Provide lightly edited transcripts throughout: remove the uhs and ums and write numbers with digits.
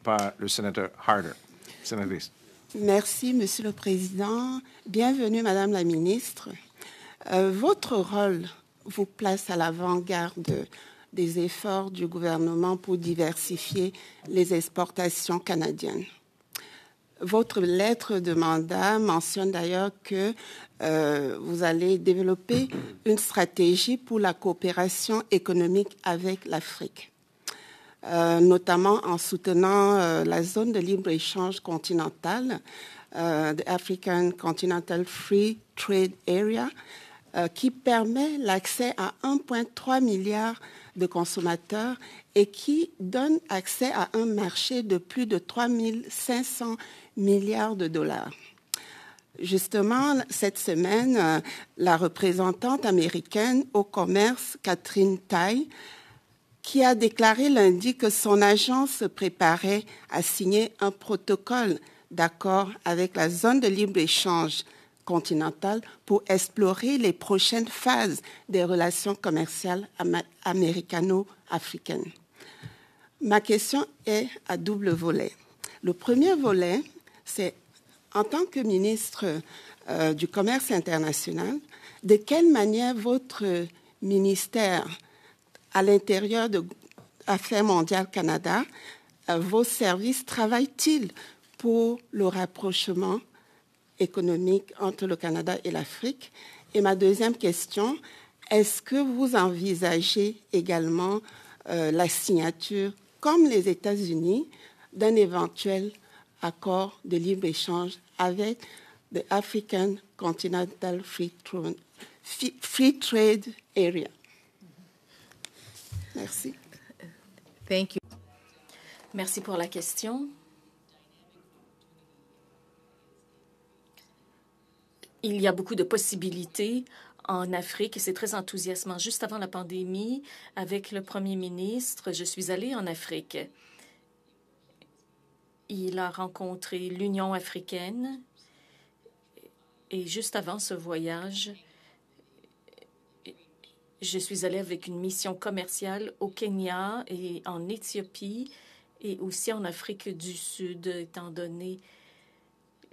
Par le sénateur Harder. Sénatrice. Merci, Monsieur le Président. Bienvenue, Madame la Ministre. Votre rôle vous place à l'avant-garde des efforts du gouvernement pour diversifier les exportations canadiennes. Votre lettre de mandat mentionne d'ailleurs que vous allez développer une stratégie pour la coopération économique avec l'Afrique. Notamment en soutenant la zone de libre-échange continentale, the African Continental Free Trade Area, qui permet l'accès à 1,3 milliard de consommateurs et qui donne accès à un marché de plus de 3 500 milliards de dollars. Justement, cette semaine, la représentante américaine au commerce, Katherine Tai, qui a déclaré lundi que son agence se préparait à signer un protocole d'accord avec la zone de libre-échange continentale pour explorer les prochaines phases des relations commerciales américano-africaines. Ma question est à double volet. Le premier volet, c'est en tant que ministre du Commerce international, de quelle manière votre ministère à l'intérieur de Affaires mondiales Canada, vos services travaillent-ils pour le rapprochement économique entre le Canada et l'Afrique? Et ma deuxième question, est-ce que vous envisagez également la signature, comme les États-Unis, d'un éventuel accord de libre-échange avec the African Continental Free Trade Area? Merci. Thank you. Merci pour la question. Il y a beaucoup de possibilités en Afrique et c'est très enthousiasmant. Juste avant la pandémie, avec le Premier ministre, je suis allée en Afrique. Il a rencontré l'Union africaine et juste avant ce voyage, je suis allée avec une mission commerciale au Kenya et en Éthiopie et aussi en Afrique du Sud, étant donné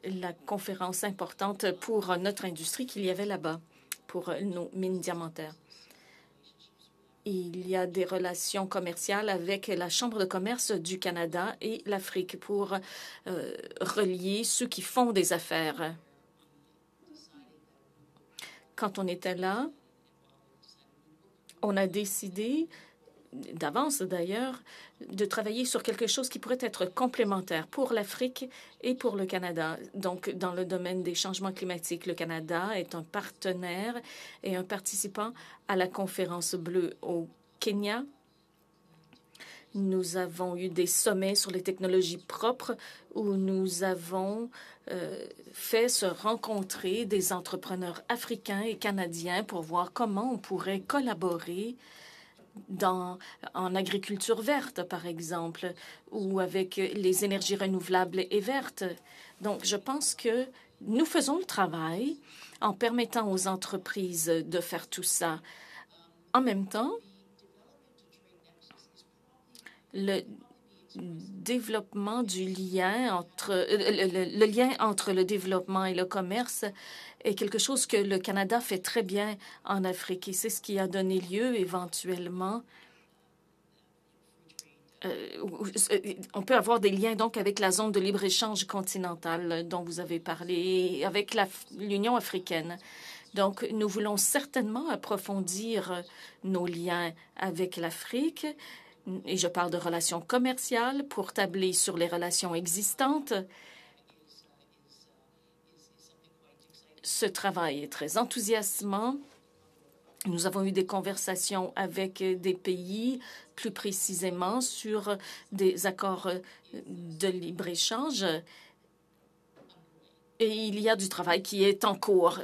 la conférence importante pour notre industrie qu'il y avait là-bas, pour nos mines diamantaires. Il y a des relations commerciales avec la Chambre de commerce du Canada et l'Afrique pour relier ceux qui font des affaires. Quand on était là, on a décidé, d'avance d'ailleurs, de travailler sur quelque chose qui pourrait être complémentaire pour l'Afrique et pour le Canada. Donc, dans le domaine des changements climatiques, le Canada est un partenaire et un participant à la conférence bleue au Kenya. Nous avons eu des sommets sur les technologies propres où nous avons fait se rencontrer des entrepreneurs africains et canadiens pour voir comment on pourrait collaborer en agriculture verte, par exemple, ou avec les énergies renouvelables et vertes. Donc, je pense que nous faisons le travail en permettant aux entreprises de faire tout ça. En même temps, le développement du lien entre le lien entre le développement et le commerce est quelque chose que le Canada fait très bien en Afrique et c'est ce qui a donné lieu éventuellement. On peut avoir des liens donc avec la zone de libre-échange continentale dont vous avez parlé et avec l'Union africaine. Donc, nous voulons certainement approfondir nos liens avec l'Afrique. Et je parle de relations commerciales pour tabler sur les relations existantes. Ce travail est très enthousiasmant. Nous avons eu des conversations avec des pays, plus précisément sur des accords de libre-échange. Et il y a du travail qui est en cours,